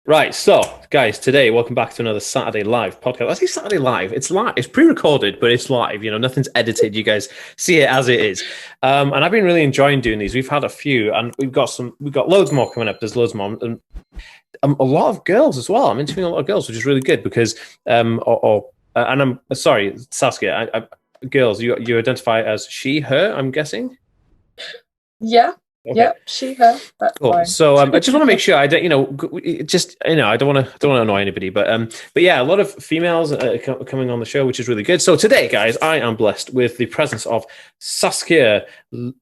Right, so guys, today welcome back to another Saturday Live podcast. I say Saturday Live. It's live. It's pre-recorded, but it's live. You know, nothing's edited. You guys see it as it is. And I've been really enjoying doing these. We've had a few, and we've got some. We've got loads more coming up. There's loads more, and a lot of girls as well. I'm interviewing a lot of girls, which is really good because, and I'm sorry, Saskia. Girls, you identify as she, her. I'm guessing. Yeah, Okay. yeah, she, her, that's Cool. fine. So I just want to make sure I don't, just I don't want to annoy anybody, but yeah, a lot of females coming on the show, which is really good. So today, guys, I am blessed with the presence of Saskia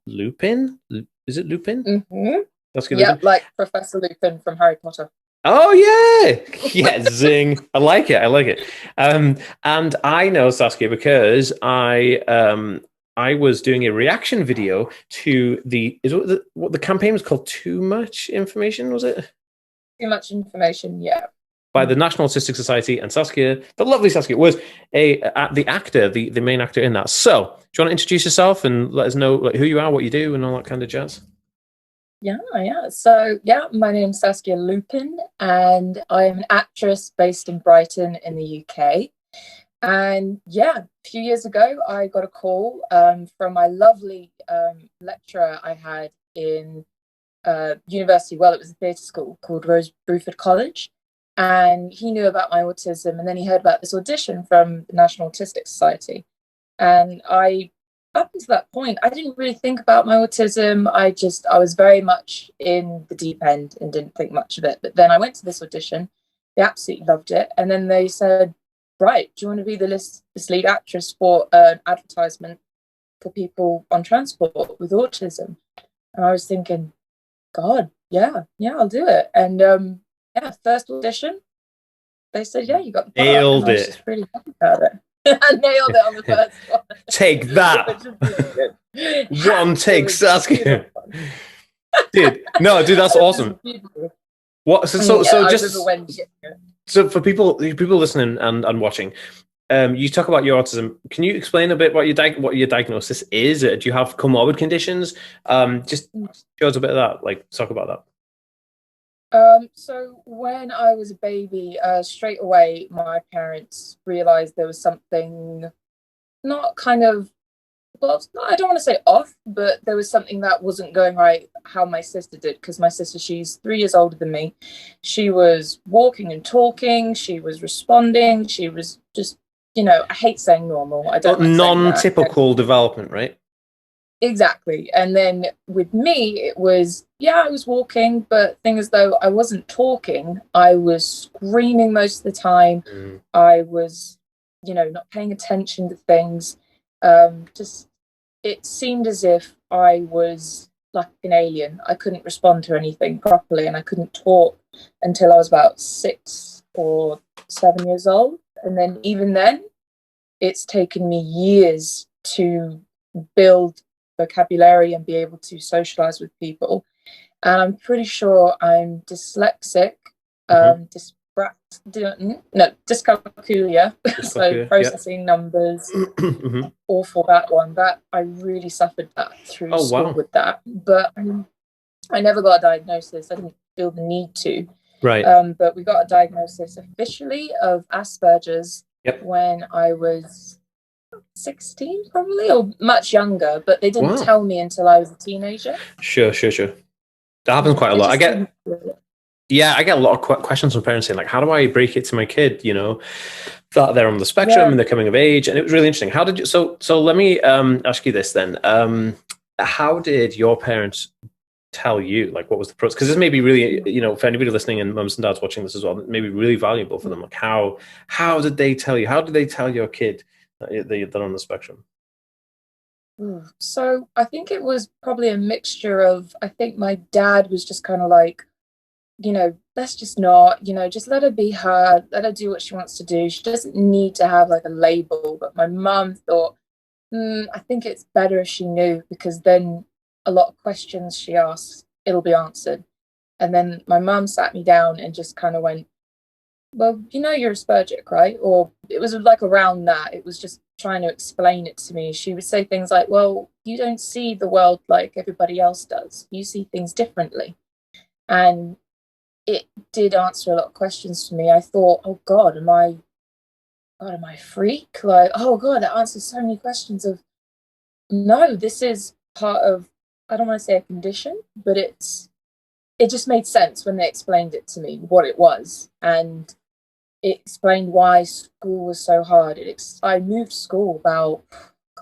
Lupin. Is it Lupin? Mm-hmm. Saskia Yep, Lupin. like Professor Lupin from Harry Potter. Oh yeah, yeah, zing! I like it. I like it. And I know Saskia because I was doing a reaction video to what the campaign was called. Too much information, was it? Too much information, yeah. By the National Autistic Society, and Saskia, the lovely Saskia, was the actor, the main actor in that. So, do you want to introduce yourself and let us know like, who you are, what you do, and all that kind of jazz? Yeah. So, yeah, my name's Saskia Lupin, and I am an actress based in Brighton in the UK. And yeah, a few years ago, I got a call from my lovely lecturer I had in university. Well, it was a theatre school called Rose Bruford College. And he knew about my autism, and then he heard about this audition from the National Autistic Society. And up until that point, I didn't really think about my autism. I was very much in the deep end and didn't think much of it. But then I went to this audition. They absolutely loved it. And then they said, right, do you want to be this lead actress for an advertisement for people on transport with autism? And I was thinking, God, yeah, I'll do it. And yeah, first audition, they said, yeah, you got the part. And Nailed I was it. just really happy about it. I nailed it on the first one. Take that. One take, Saskia. Dude, no, dude, that's awesome. What? So just so for people listening and watching, you talk about your autism. Can you explain a bit what your diagnosis is? Do you have comorbid conditions? Just show us a bit of that. Like, talk about that. So when I was a baby, straight away, my parents realized there was something not kind of, well, I don't want to say off, but there was something that wasn't going right how my sister did. Because my sister, she's 3 years older than me. She was walking and talking. She was responding. She was just, I hate saying normal. I don't like saying that. Non-typical development, right? Exactly. And then with me, it was, yeah, I was walking, but thing is though, I wasn't talking. I was screaming most of the time. I was, not paying attention to things. Just, it seemed as if I was like an alien. I couldn't respond to anything properly, and I couldn't talk until I was about 6 or 7 years old. And then even then, it's taken me years to build vocabulary and be able to socialize with people. And I'm pretty sure I'm dyslexic, dyscalculia, so processing numbers. Awful, that one. That I really suffered that through school with that. But I never got a diagnosis. I didn't feel the need to. Right. But we got a diagnosis officially of Asperger's when I was 16 probably, or much younger, but they didn't tell me until I was a teenager. Sure. That happens quite a lot. I get a lot of questions from parents saying like, how do I break it to my kid, that they're on the spectrum and they're coming of age. And it was really interesting. How did you, so let me ask you this then. How did your parents tell you, like, what was the process? Because this may be really, for anybody listening and mums and dads watching this as well, it may be really valuable for them. Like, how did they tell you? How did they tell your kid that they're on the spectrum? So I think it was probably a mixture of, I think my dad was just kind of like, let's just not, just let her be her, let her do what she wants to do. She doesn't need to have like a label. But my mum thought, I think it's better if she knew, because then a lot of questions she asks, it'll be answered. And then my mum sat me down and just kind of went, well, you're Aspergic, right? Or it was like around that. It was just trying to explain it to me. She would say things like, well, you don't see the world like everybody else does. You see things differently. And it did answer a lot of questions for me. I thought, oh God, am I a freak? Like, oh God, that answers so many questions of, no, this is part of, I don't want to say a condition, but it just made sense when they explained it to me, what it was. And it explained why school was so hard. I moved school about,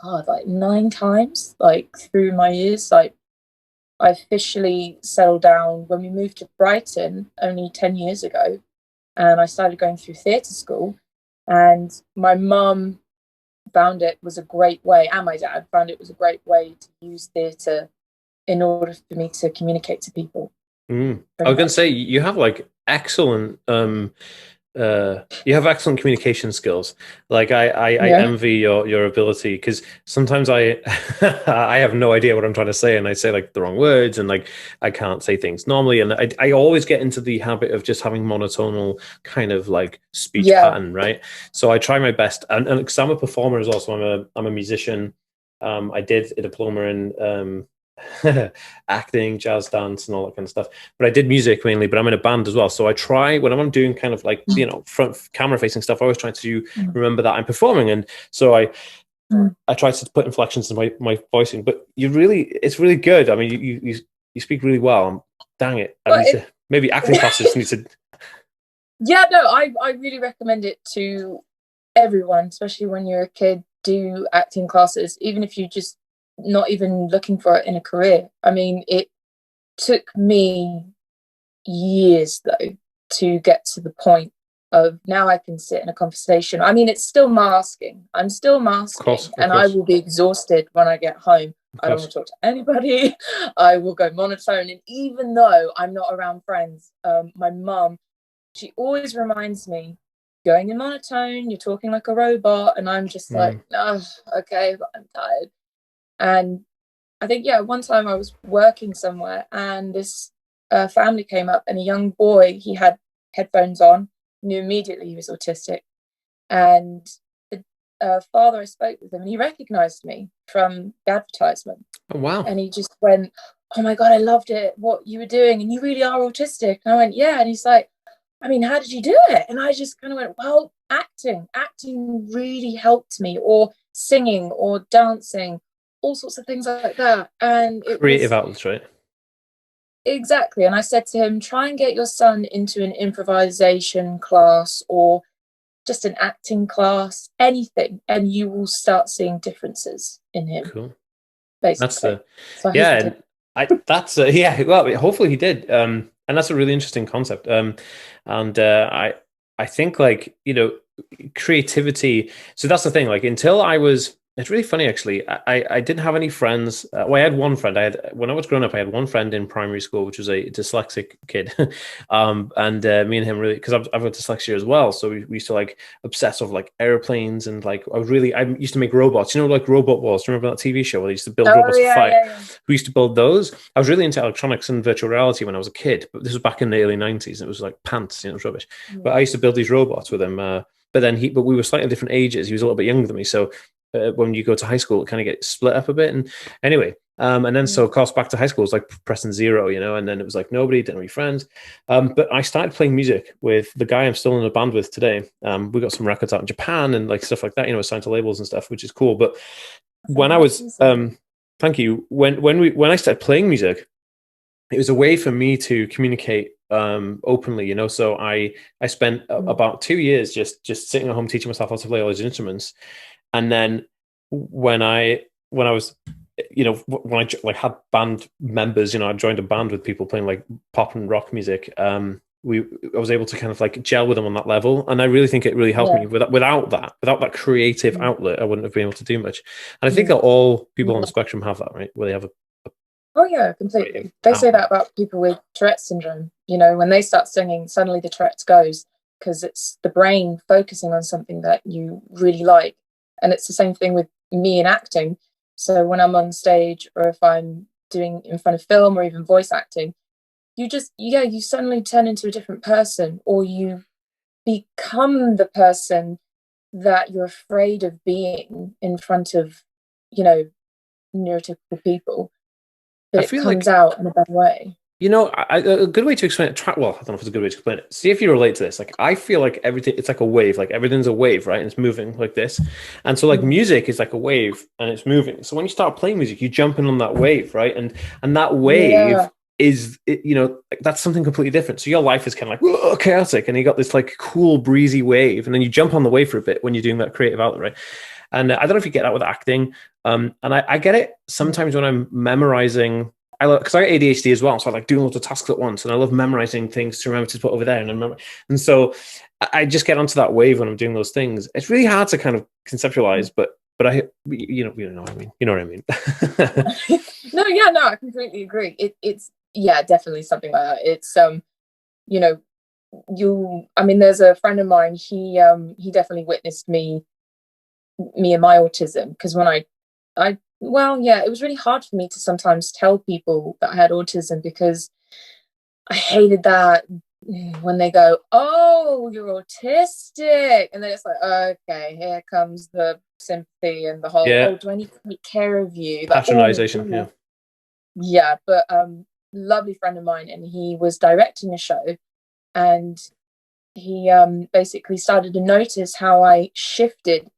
God, like 9 times, like through my years. Like, I officially settled down when we moved to Brighton only 10 years ago. And I started going through theatre school. And my mum found it was a great way, and my dad found it was a great way to use theatre in order for me to communicate to people. I was going to say you have like excellent you have excellent communication skills. Like I envy your ability, because sometimes I I have no idea what I'm trying to say, and I say like the wrong words, and like I can't say things normally, and I always get into the habit of just having monotonal kind of like speech pattern, right? So I try my best, and because I'm a performer as well, so I'm a musician. I did a diploma in acting, jazz dance, and all that kind of stuff. But I did music mainly, but I'm in a band as well. So I try, when I'm doing kind of like, front camera facing stuff, I always try to remember that I'm performing. And so I try to put inflections in my voicing, but it's really good. I mean, you speak really well. Dang it. Maybe acting classes need to. Yeah, no, I really recommend it to everyone, especially when you're a kid. Do acting classes, even if you just not even looking for it in a career. I mean, it took me years though to get to the point of now I can sit in a conversation. I mean, it's still masking. I'm still masking, and I will be exhausted when I get home. I don't want to talk to anybody. I will go monotone, and even though I'm not around friends, my mum, she always reminds me, going in monotone, you're talking like a robot, and I'm just like, oh, okay, but I'm tired. And I think, one time I was working somewhere, and this family came up, and a young boy, he had headphones on, knew immediately he was autistic. And the father, I spoke with him, and he recognized me from the advertisement. Oh, wow. And he just went, oh my God, I loved it, what you were doing, and you really are autistic. And I went, yeah. And he's like, I mean, how did you do it? And I just kind of went, well, acting really helped me, or singing or dancing, all sorts of things like that. And it creative outlets, right? Exactly. And I said to him, try and get your son into an improvisation class or just an acting class, anything, and you will start seeing differences in him. Cool. Basically. That's well, hopefully he did. And that's a really interesting concept. I think, like, creativity. So that's the thing. Like, it's really funny, actually. I didn't have any friends. Well, I had one friend. When I was growing up, I had one friend in primary school, which was a dyslexic kid. And me and him really, because I've got dyslexia as well. So we used to like obsess over like airplanes, and like I used to make robots, like Robot Wars. Do you remember that TV show where they used to build robots to fight? Yeah. We used to build those. I was really into electronics and virtual reality when I was a kid, but this was back in the early 90s, and it was like pants, it was rubbish. Yeah. But I used to build these robots with him. But we were slightly different ages. He was a little bit younger than me, so when you go to high school, it kind of gets split up a bit. And anyway, and then so of course back to high school, it was like pressing 0, and then it was like nobody, didn't have any friends. But I started playing music with the guy I'm still in a band with today. We got some records out in Japan and like stuff like that, signed to labels and stuff, which is cool. But when I was, thank you, when I started playing music, it was a way for me to communicate openly, So I spent about 2 years just sitting at home teaching myself how to play all these instruments. And then when I was, when I like had band members, I joined a band with people playing like pop and rock music. I was able to kind of like gel with them on that level, and I really think it really helped me. Without that creative outlet, I wouldn't have been able to do much. And I think that all people on the spectrum have that, right? Where they have Oh yeah, completely. They say that about people with Tourette's syndrome. When they start singing, suddenly the Tourette's goes, because it's the brain focusing on something that you really like. And it's the same thing with me in acting. So when I'm on stage, or if I'm doing in front of film or even voice acting, you suddenly turn into a different person, or you become the person that you're afraid of being in front of, neurotypical people. But it comes out in a bad way. You know, a good way to explain it. Well, I don't know if it's a good way to explain it. See if you relate to this. Like, I feel like everything, it's like a wave. Like everything's a wave, right? And it's moving like this. And so, like, music is like a wave, and it's moving. So when you start playing music, you jump in on that wave, right? And that wave is, you know, like, that's something completely different. So your life is kind of like, whoa, chaotic, and you got this like cool breezy wave, and then you jump on the wave for a bit when you're doing that creative outlet, right? And I don't know if you get that with acting. And I get it sometimes when I'm memorizing. I love, because I got ADHD as well, so I like doing lots of tasks at once, and I love memorizing things to remember to put over there, and so I just get onto that wave when I'm doing those things. It's really hard to kind of conceptualize, but I, you know what I mean. You know what I mean? No, I completely agree. It's yeah, definitely something like that. It's you know, I mean, there's a friend of mine. He definitely witnessed me and my autism, because when I well, yeah, it was really hard for me to sometimes tell people that I had autism, because I hated that when they go, "Oh, you're autistic," and then it's like, okay, here comes the sympathy and the whole, "Oh, do I need to take care of you?" Like, Patronization, yeah. Yeah, but lovely friend of mine, and he was directing a show, and he basically started to notice how I shifted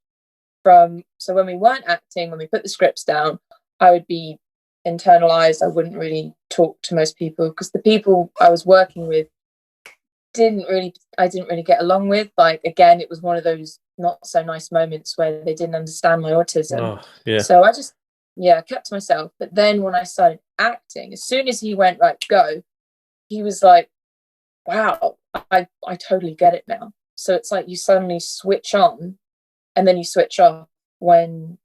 from, so when we weren't acting, when we put the scripts down, I would be internalized. I wouldn't really talk to most people, because the people I was working with I didn't really get along with. Like, again, it was one of those not so nice moments where they didn't understand my autism. So I just kept to myself. But then when I started acting, as soon as he went, "Right, go," he was like, "Wow, I totally get it now." So it's like you suddenly switch on and then you switch off when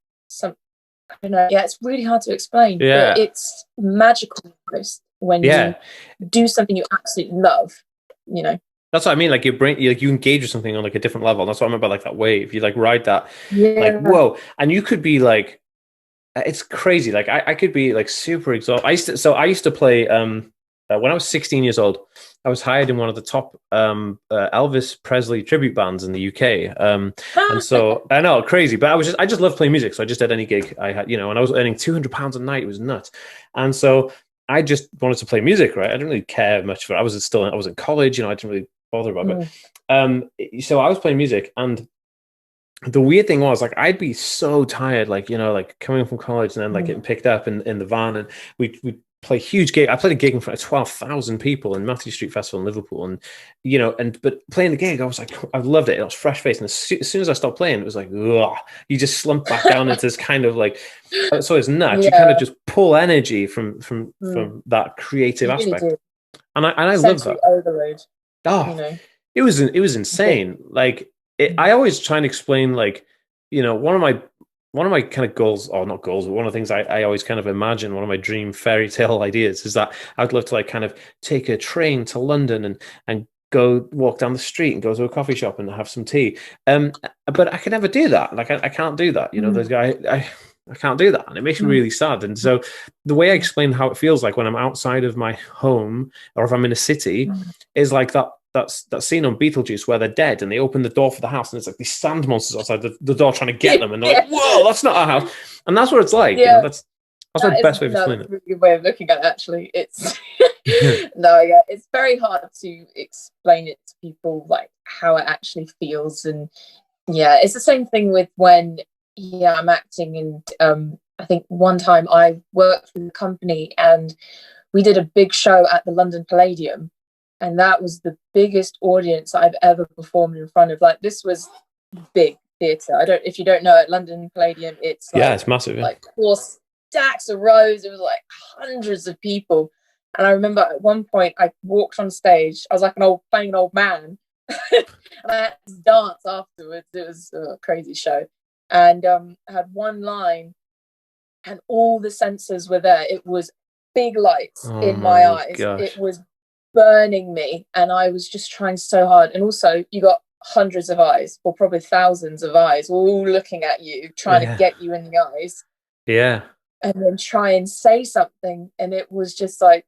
I don't know. Yeah, it's really hard to explain. Yeah. But it's magical almost when you do something you absolutely love, you know. That's what I mean. Like your brain, you engage with something on like a different level. And that's what I mean by like that wave. You like ride that, like, whoa. And you could be like, it's crazy. Like I could be like super exhausted. I used to play, when I was 16 years old, I was hired in one of the top Elvis Presley tribute bands in the UK. And so I know, crazy, but I just love playing music. So I just did any gig I had, you know, and I was earning £200 a night. It was nuts. And so I just wanted to play music, right? I didn't really care much for it. I was in college, you know, I didn't really bother about it. So I was playing music, and the weird thing was, like, I'd be so tired, like, you know, like coming from college and then like getting picked up in the van, and we'd play huge gig. I played a gig in front of 12,000 people in Matthew Street Festival in Liverpool, and you know, but playing the gig, I was like, I loved it. I was fresh faced, and as soon as I stopped playing, it was like, ugh, you just slump back down into this kind of like, so it's nuts. You kind of just pull energy from that creative aspect, really, and I love that. Overload. Oh, you know? It was insane. Like, I always try and explain, like, you know, one of my kind of goals, or not goals, but one of the things I always kind of imagine, one of my dream fairy tale ideas, is that I'd love to like kind of take a train to London and go walk down the street and go to a coffee shop and have some tea. But I can never do that. Like I can't do that. You know, those guys, I can't do that, and it makes me really sad. And so the way I explain how it feels like when I'm outside of my home, or if I'm in a city, is like that scene on Beetlejuice where they're dead and they open the door for the house and it's like these sand monsters outside the door trying to get them, and they're like, "Whoa, that's not our house." And that's what it's like. You know, that's the best way of explaining it. That's a really good way of looking at it, actually. It's it's very hard to explain it to people, like how it actually feels. And it's the same thing with when I'm acting, and I think one time I worked with a company and we did a big show at the London Palladium, and that was the biggest audience I've ever performed in front of. Like, this was big theatre. If you don't know, at London Palladium, it's like, it's massive. Like 4 stacks of rows. It was like hundreds of people. And I remember at one point I walked on stage. I was like playing an old man, and I had to dance afterwards. It was a crazy show, and I had one line, and all the senses were there. It was big lights in my eyes. Gosh. It was burning me, and I was just trying so hard. And also, you got hundreds of eyes, or probably thousands of eyes, all looking at you, trying to get you in the eyes. And then try and say something, and it was just like,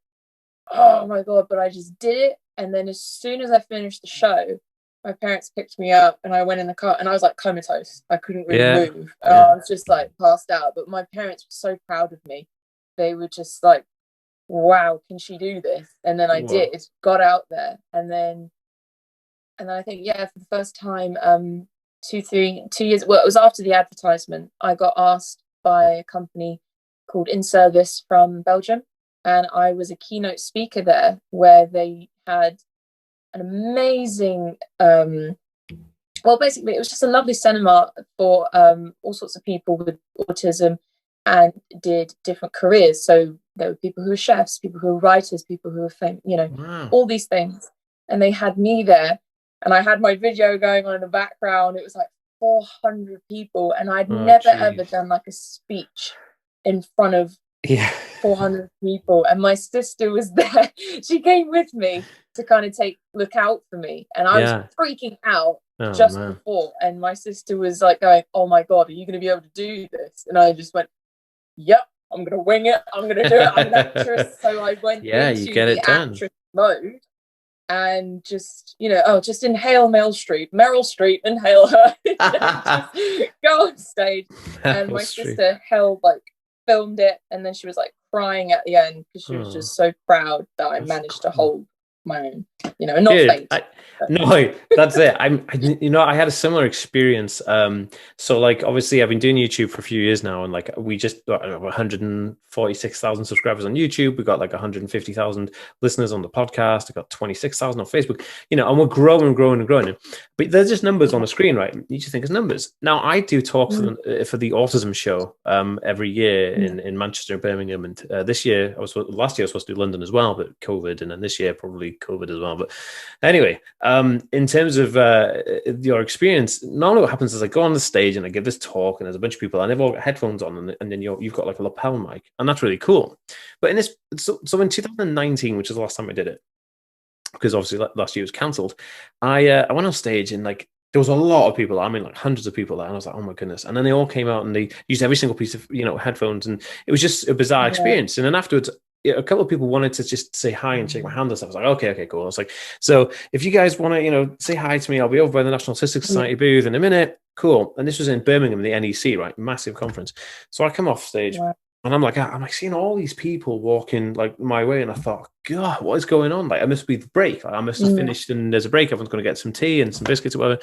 oh my god. But I just did it. And then as soon as I finished the show, my parents picked me up and I went in the car, and I was like comatose. I couldn't really move. I was just like passed out. But my parents were so proud of me. They were just like, wow, can she do this? And then I Wow. did, got out there, and then I think, yeah, for the first time, 2 years, well, it was after the advertisement, I got asked by a company called In Service from Belgium, and I was a keynote speaker there, where they had an amazing, well, basically, it was just a lovely cinema for all sorts of people with autism, and did different careers. So there were people who were chefs, people who were writers, people who were Wow. all these things. And they had me there, and I had my video going on in the background. It was like 400 people, and I'd never ever done like a speech in front of 400 people. And my sister was there. She came with me to kind of look out for me, and I was freaking out before. And my sister was like going, "Oh my God, are you going to be able to do this?" And I just went, "Yep, I'm going to wing it. I'm going to do it. I'm an actress." So I went into the actress mode, and just, just inhale Meryl Streep, inhale her. Just go on stage. And my sister filmed it, and then she was like crying at the end, because she was just so proud that I managed to hold my own, and not faint. No, that's it. I had a similar experience. So like, obviously I've been doing YouTube for a few years now, and like, we just got 146,000 subscribers on YouTube. We got like 150,000 listeners on the podcast. I got 26,000 on Facebook, and we're growing and growing and growing. But there's just numbers on the screen, right? You just think it's numbers. Now I do talks for the Autism show every year in Manchester and Birmingham. And last year I was supposed to do London as well, but COVID, and then this year probably COVID as well. But anyway, in terms of your experience, normally what happens is I go on the stage and I give this talk, and there's a bunch of people, and they've all got headphones on, and then you've got like a lapel mic, and that's really cool. But in this, so in 2019, which is the last time I did it, because obviously last year was cancelled, I went on stage, and like, there was a lot of people. I mean, like hundreds of people there, and I was like, oh my goodness. And then they all came out, and they used every single piece of headphones, and it was just a bizarre experience. And then afterwards, a couple of people wanted to just say hi and shake my hand and stuff. I was like, okay, cool. I was like, so if you guys want to, say hi to me, I'll be over by the National Autistic Society booth in a minute. Cool. And this was in Birmingham, the NEC, right? Massive conference. So I come off stage, and I'm like seeing all these people walking like my way, and I thought, God, what is going on? Like, I must be the break. Like, I must have finished, and there's a break. Everyone's going to get some tea and some biscuits or whatever.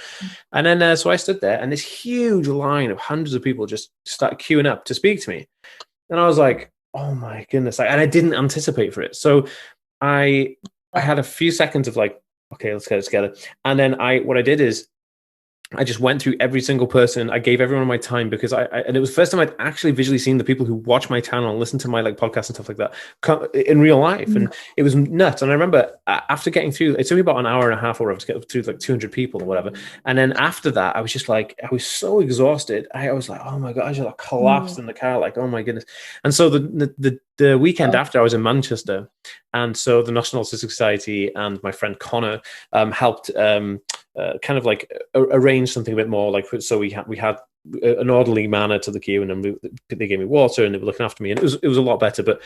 And then so I stood there, and this huge line of hundreds of people just started queuing up to speak to me, and I was like, oh my goodness. Like, and I didn't anticipate for it. So I had a few seconds of like, okay, let's get it together. And then what I did is I just went through every single person. I gave everyone my time, because and it was the first time I'd actually visually seen the people who watch my channel and listen to my like podcasts and stuff like that in real life. And it was nuts. And I remember after getting through, it took me about an hour and a half or whatever to get through like 200 people or whatever. And then after that, I was just like, I was so exhausted. I was like, oh my God, I just like collapsed in the car, like, oh my goodness. And so the weekend after, I was in Manchester, and so the National Autistic Society and my friend Connor helped kind of like arrange something a bit more, like, so we had an orderly manner to the queue, and then they gave me water, and they were looking after me, and it was a lot better. But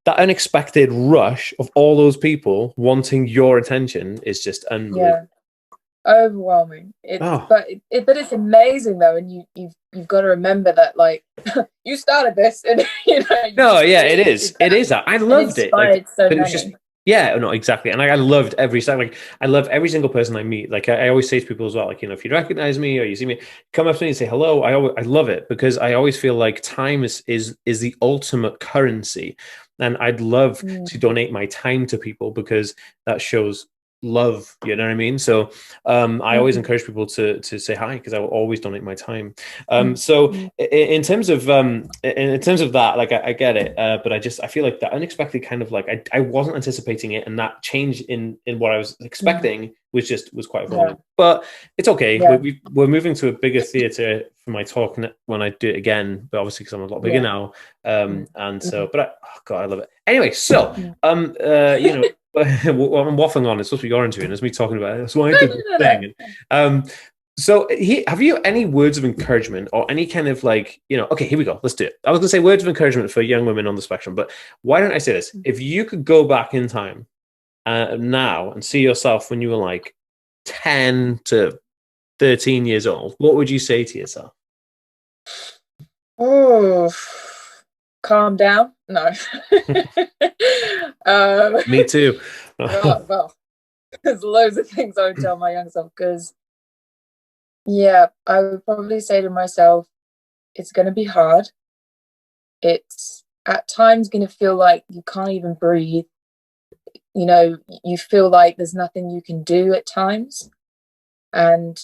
that unexpected rush of all those people wanting your attention is just unreal. Overwhelming. But it's amazing though, and you've got to remember that, like, you started this, and it is that I loved it, like, so but it was just no, exactly. And I loved I love every single person I meet. Like, I always say to people as well, like, if you recognize me or you see me, come up to me and say hello. I love it, because I always feel like time is the ultimate currency, and I'd love to donate my time to people, because that shows love, you know what I mean? So I always encourage people to say hi, because I will always donate my time. So in terms of that, like, I get it, but I feel like that unexpected kind of like, I wasn't anticipating it, and that change in what I was expecting was quite overwhelming. But it's okay. We're moving to a bigger theater for my talk when I do it again, but obviously because I'm a lot bigger now, and so, but God, I love it. Anyway, so well, I'm waffling on. It's supposed to be your interview, and it's me talking about it. That's why I did the thing. So have you any words of encouragement, or any kind of like, okay, here we go, let's do it. I was going to say words of encouragement for young women on the spectrum, but why don't I say this? If you could go back in time now and see yourself when you were like 10 to 13 years old, what would you say to yourself? Oh, calm down. No. Me too. Well, there's loads of things I would tell my young self, because yeah, I would probably say to myself, it's going to be hard. It's at times going to feel like you can't even breathe. You know, you feel like there's nothing you can do at times. And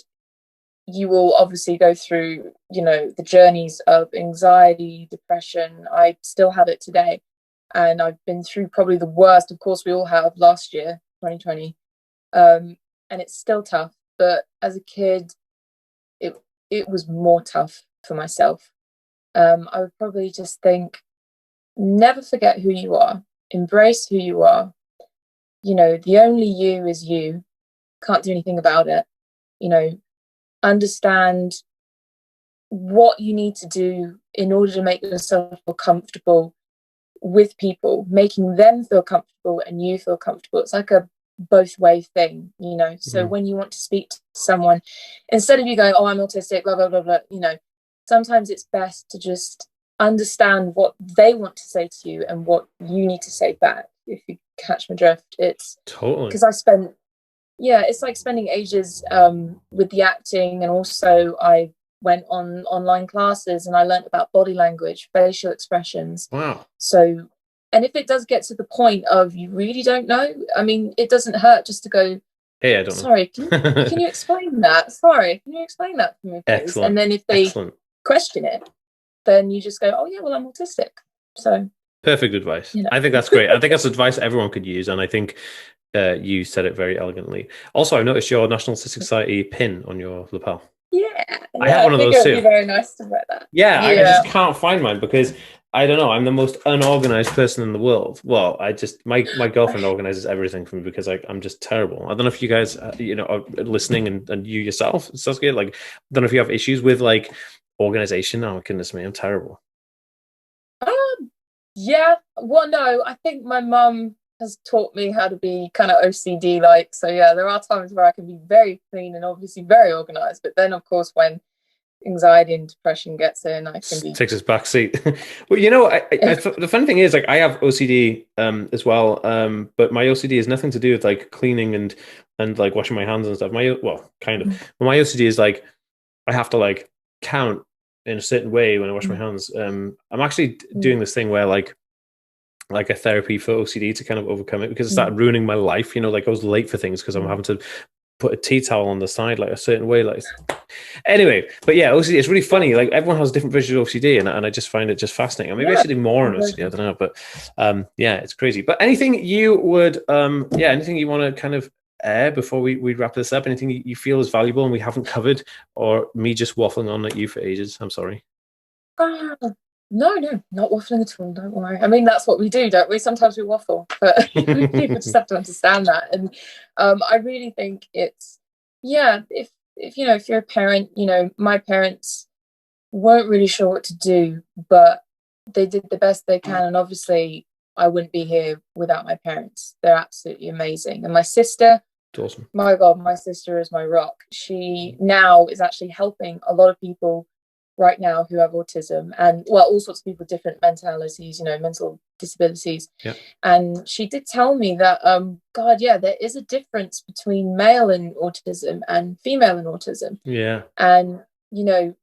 you will obviously go through, you know, the journeys of anxiety, depression. I still have it today. And I've been through probably the worst. Of course, we all have last year, 2020. And it's still tough. But as a kid, it was more tough for myself. I would probably just think, never forget who you are, embrace who you are. You know, the only you is you, can't do anything about it. You know, understand what you need to do in order to make yourself feel comfortable with people, making them feel comfortable and you feel comfortable. It's like a both way thing, you know. So when you want to speak to someone, instead of you going, oh, I'm autistic, blah blah blah blah, you know, sometimes it's best to just understand what they want to say to you and what you need to say back, if you catch my drift. It's totally, because it's like spending ages with the acting, and also I went on online classes and I learned about body language, facial expressions. Wow. So, and if it does get to the point of you really don't know, I mean, it doesn't hurt just to go, hey, I don't sorry, know. can you explain that? Sorry, can you explain that for me, please? Excellent. And then if they question it, then you just go, oh yeah, well, I'm autistic. So perfect advice. You know. I think that's great. I think that's advice everyone could use, and I think you said it very elegantly. Also, I noticed your National Autistic Society pin on your lapel. Yeah, I have one of those too. It would be very nice to wear that. Yeah, I just can't find mine because I don't know. I'm the most unorganized person in the world. Well, my girlfriend organizes everything for me because I'm just terrible. I don't know if you guys, you know, are listening, and you yourself, Saskia, like, I don't know if you have issues with like organization. Oh goodness me, I'm terrible. Yeah. Well, no, I think my mum has taught me how to be kind of OCD like. So yeah, there are times where I can be very clean and obviously very organized, but then of course when anxiety and depression gets in, I can be takes its back seat. Well, you know, the funny thing is, like, I have OCD as well, but my OCD has nothing to do with like cleaning and like washing my hands and stuff. Kind of. But my OCD is like I have to like count in a certain way when I wash my hands. I'm actually doing this thing where like a therapy for OCD to kind of overcome it, because it started ruining my life. You know, like I was late for things because I'm having to put a tea towel on the side like a certain way. Like, anyway, but yeah, OCD, it's really funny. Like, everyone has different versions of OCD, and I just find it just fascinating. Maybe I should do more on OCD. I don't know, but yeah, it's crazy. But anything you would, anything you want to kind of air before we wrap this up? Anything you feel is valuable and we haven't covered, or me just waffling on at you for ages? I'm sorry. No, not waffling at all. Don't worry. I mean, that's what we do, don't we? Sometimes we waffle, but people just have to understand that. And I really think it's, if you know, if you're a parent, you know, my parents weren't really sure what to do, but they did the best they can. And obviously, I wouldn't be here without my parents. They're absolutely amazing. And my sister, awesome. My God, my sister is my rock. She now is actually helping a lot of people right now who have autism, and well, all sorts of people, different mentalities, you know, mental disabilities. And she did tell me that there is a difference between male in autism and female in autism. And you know,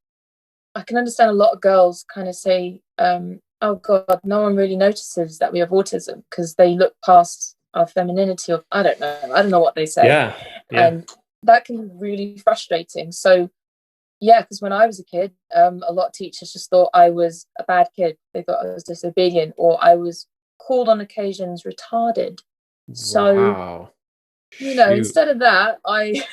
I can understand a lot of girls kind of say, oh God, no one really notices that we have autism, because they look past our femininity, or I don't know what they say. And that can be really frustrating. So because when I was a kid, a lot of teachers just thought I was a bad kid. They thought I was disobedient, or I was called on occasions retarded. So, you know, instead of that, I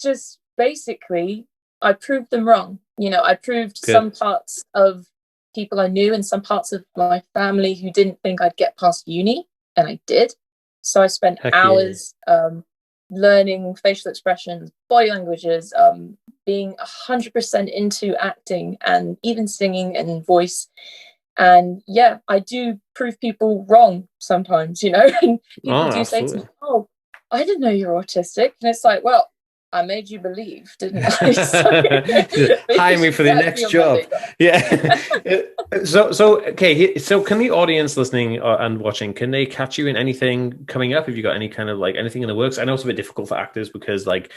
just basically, I proved them wrong. You know, I proved some parts of people I knew and some parts of my family who didn't think I'd get past uni, and I did. So I spent hours learning facial expressions, body languages, being 100% into acting and even singing and voice. And I do prove people wrong sometimes, you know, and people do say to me, oh, I didn't know you're autistic. And it's like, well, I made you believe, didn't I? So, hire me for the next job. Yeah. So okay. So can the audience listening and watching, can they catch you in anything coming up? Have you got any kind of like anything in the works? I know it's a bit difficult for actors because like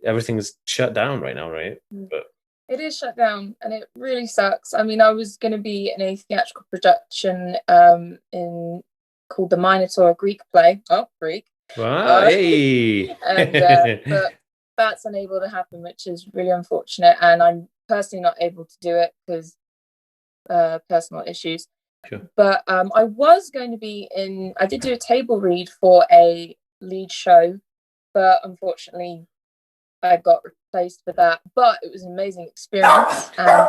everything's shut down right now, right? But it is shut down, and it really sucks. I mean, I was going to be in a theatrical production in called The Minotaur, a Greek play. Oh, Greek. Wow. Hey. And but that's unable to happen, which is really unfortunate. And I'm personally not able to do it because personal issues. Sure. But I was going to be in. I did do a table read for a lead show, but unfortunately, I got replaced for that. But it was an amazing experience. And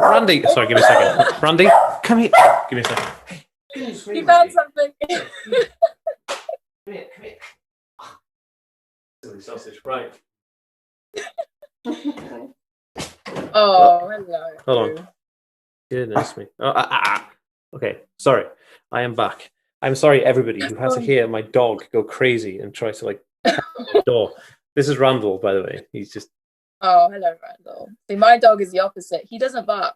Randy, sorry, give me a second. Randy, come here. Give me a second. You found something. Come here. Silly sausage, right? Oh, hello. Hold on. Goodness me. Okay, sorry. I am back. I'm sorry, everybody who has to hear my dog go crazy and try to like the door. This is Randall, by the way. He's just. Oh, hello, Randall. See, my dog is the opposite. He doesn't bark.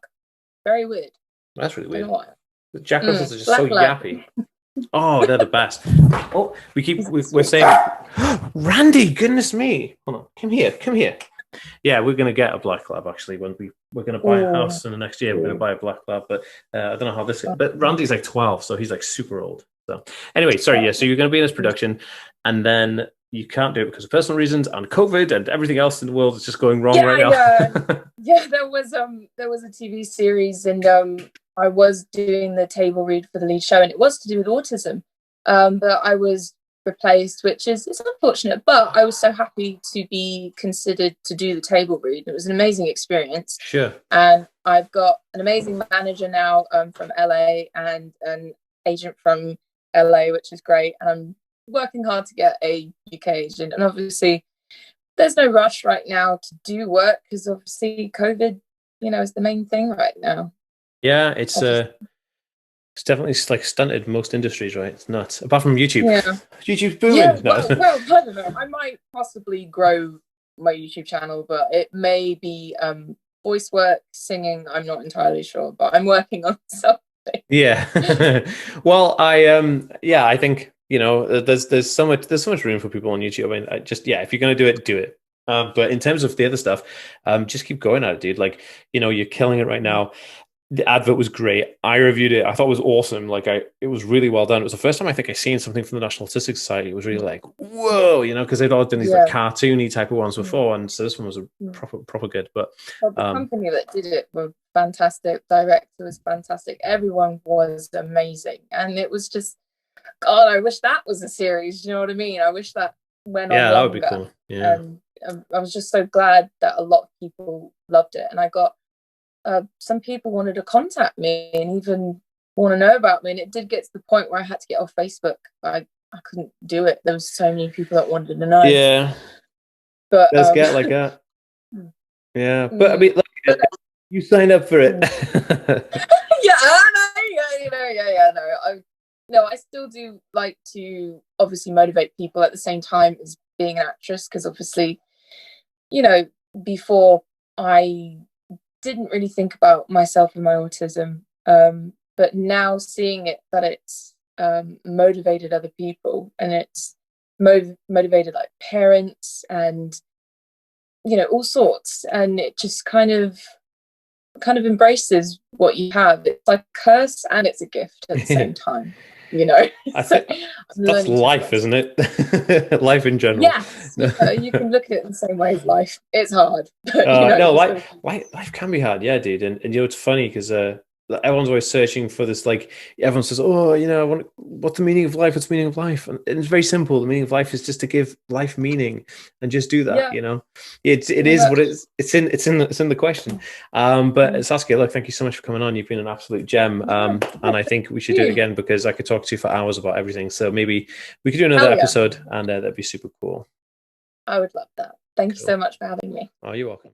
Very weird. That's really weird. I don't know why. The Jack Russells are just so yappy. Oh, they're the best. Oh, we're saying, Randy, goodness me. Hold on, come here. Yeah, we're going to get a black lab actually when we're going to buy a house in the next year. We're going to buy a black lab, but I don't know how this. But Randy's like 12, so he's like super old. So anyway, sorry. Yeah, so you're going to be in this production, and then you can't do it because of personal reasons and COVID and everything else in the world is just going wrong right now. Yeah, there was a TV series, and I was doing the table read for the lead show, and it was to do with autism. But I was replaced, which is it's unfortunate, but I was so happy to be considered to do the table read. It was an amazing experience. Sure. And I've got an amazing manager now from LA and an agent from LA, which is great. And I'm working hard to get a UK agent. And obviously there's no rush right now to do work because obviously COVID, is the main thing right now. Yeah, it's definitely like stunted most industries, right? It's nuts. Apart from YouTube. Yeah. YouTube's booming. Yeah, well, I don't know. I might possibly grow my YouTube channel, but it may be voice work, singing. I'm not entirely sure, but I'm working on something. Yeah. Well, I think, there's so much room for people on YouTube. I mean, if you're going to do it. But in terms of the other stuff, just keep going at it, dude. Like, you're killing it right now. The advert was great. I reviewed it. I thought it was awesome. Like it was really well done. It was the first time I think I seen something from the National Autistic Society. It was really like, whoa, because they'd all done these like cartoony type of ones before. And so this one was a proper good. But the company that did it were fantastic. Director was fantastic. Everyone was amazing. And it was just, God, I wish that was a series. You know what I mean? I wish that went on longer. That would be cool. Yeah. And I was just so glad that a lot of people loved it. And I got some people wanted to contact me and even want to know about me, and it did get to the point where I had to get off Facebook. I couldn't do it. There was so many people that wanted to know. Yeah, but let's get like that. Yeah, but I mean, like, you signed up for it. I still do like to obviously motivate people at the same time as being an actress, because obviously, before I didn't really think about myself and my autism, but now seeing it that it's motivated other people, and it's motivated like parents and all sorts, and it just kind of embraces what you have. It's like a curse and it's a gift at the same time. I think that's life, isn't it? Life in general. Yes, you can look at it in the same way as life. It's hard, but life can be hard, yeah, dude. And it's funny because everyone's always searching for this. Like everyone says, what's the meaning of life? What's the meaning of life? And it's very simple. The meaning of life is just to give life meaning, and just do that. It is what it's in the question. But Saskia, look, thank you so much for coming on. You've been an absolute gem. And I think we should do it again, because I could talk to you for hours about everything. So maybe we could do another episode, and that'd be super cool. I would love that. Thank you so much for having me. Oh, you're welcome.